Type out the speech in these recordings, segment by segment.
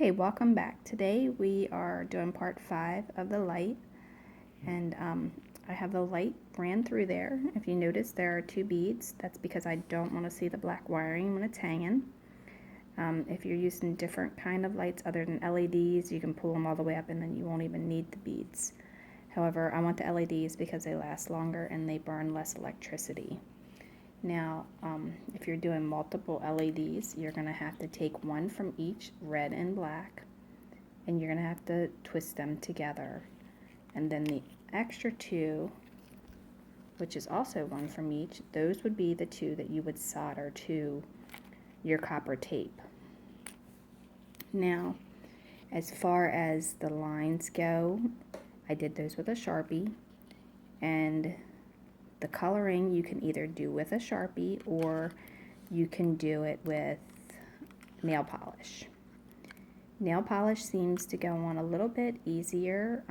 Okay, welcome back. Today we are doing part 5 of the light, and I have the light ran through there. If you notice, there are 2 beads. That's because I don't want to see the black wiring when it's hanging. If you're using different kind of lights other than LEDs, you can pull them all the way up and then you won't even need the beads. However, I want the LEDs because they last longer and they burn less electricity. Now, if you're doing multiple LEDs, you're going to have to take one from each, red and black, and you're going to have to twist them together. And then the extra 2, which is also one from each, those would be the 2 that you would solder to your copper tape. Now, as far as the lines go, I did those with a Sharpie, and the coloring you can either do with a Sharpie or you can do it with nail polish. Nail polish seems to go on a little bit easier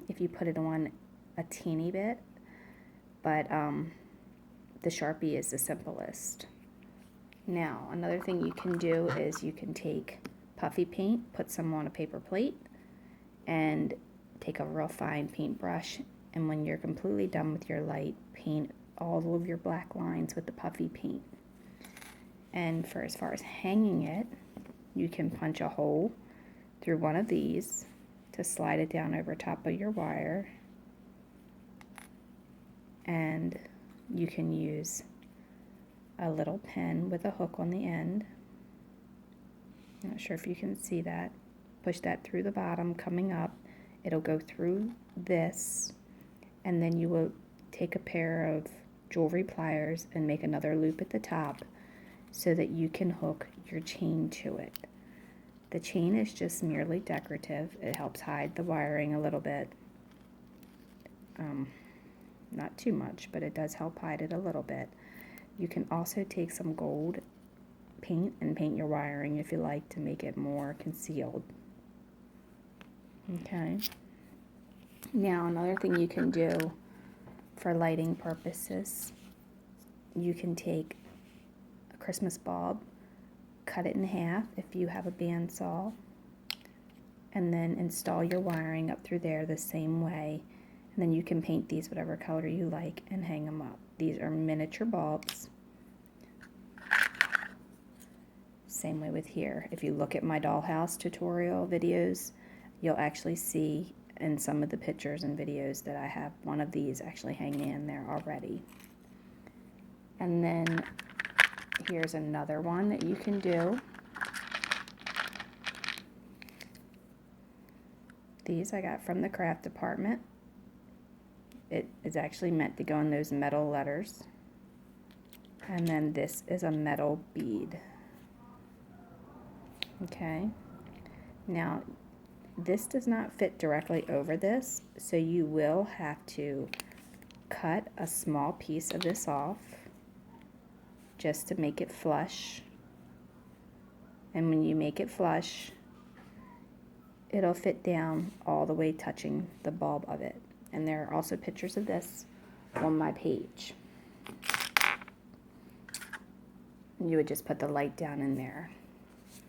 if you put it on a teeny bit, but the Sharpie is the simplest. Now, another thing you can do is you can take puffy paint, put some on a paper plate, and take a real fine paintbrush, and when you're completely done with your light, paint all of your black lines with the puffy paint. And for as far as hanging it, you can punch a hole through one of these to slide it down over top of your wire, and you can use a little pin with a hook on the end. I'm not sure if you can see that. Push that through the bottom coming up. It'll go through this, and then you will take a pair of jewelry pliers and make another loop at the top so that you can hook your chain to it. The chain is just merely decorative. It helps hide the wiring a little bit. Not too much, but it does help hide it a little bit. You can also take some gold paint and paint your wiring if you like to make it more concealed. Okay. Now, another thing you can do for lighting purposes, you can take a Christmas bulb, cut it in half if you have a bandsaw, and then install your wiring up through there the same way. And then you can paint these whatever color you like and hang them up. These are miniature bulbs. Same way with here. If you look at my Dollhouse tutorial videos, you'll actually see in some of the pictures and videos that I have one of these actually hanging in there already. And then here's another one that you can do. These I got from the craft department. It is actually meant to go in those metal letters. And then this is a metal bead. Okay. Now, this does not fit directly over this, so you will have to cut a small piece of this off just to make it flush. And when you make it flush, it'll fit down all the way touching the bulb of it. And there are also pictures of this on my page. You would just put the light down in there.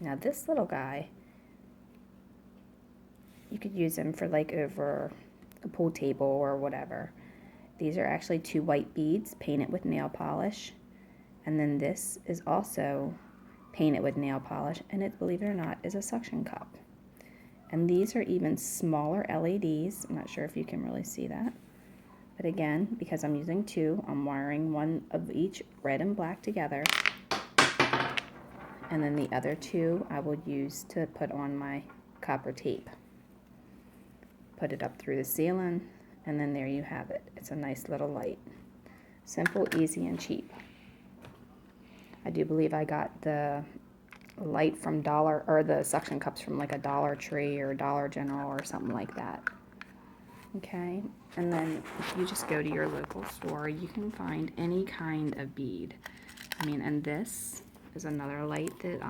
Now this little guy, you could use them for like over a pool table or whatever. These are actually 2 white beads painted with nail polish. And then this is also painted with nail polish, and it, believe it or not, is a suction cup. And these are even smaller LEDs. I'm not sure if you can really see that. But again, because I'm using 2, I'm wiring one of each red and black together. And then the other 2 I will use to put on my copper tape. Put it up through the ceiling, and then there you have it. It's a nice little light. Simple, easy, and cheap. I do believe I got the light from the suction cups from like a Dollar Tree or Dollar General or something like that. Okay, and then if you just go to your local store, you can find any kind of bead. I mean, and this is another light that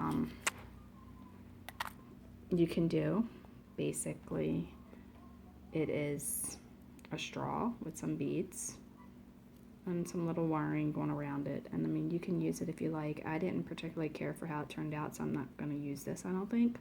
you can do. Basically, it is a straw with some beads and some little wiring going around it. And I mean, you can use it if you like. I didn't particularly care for how it turned out, so I'm not going to use this, I don't think.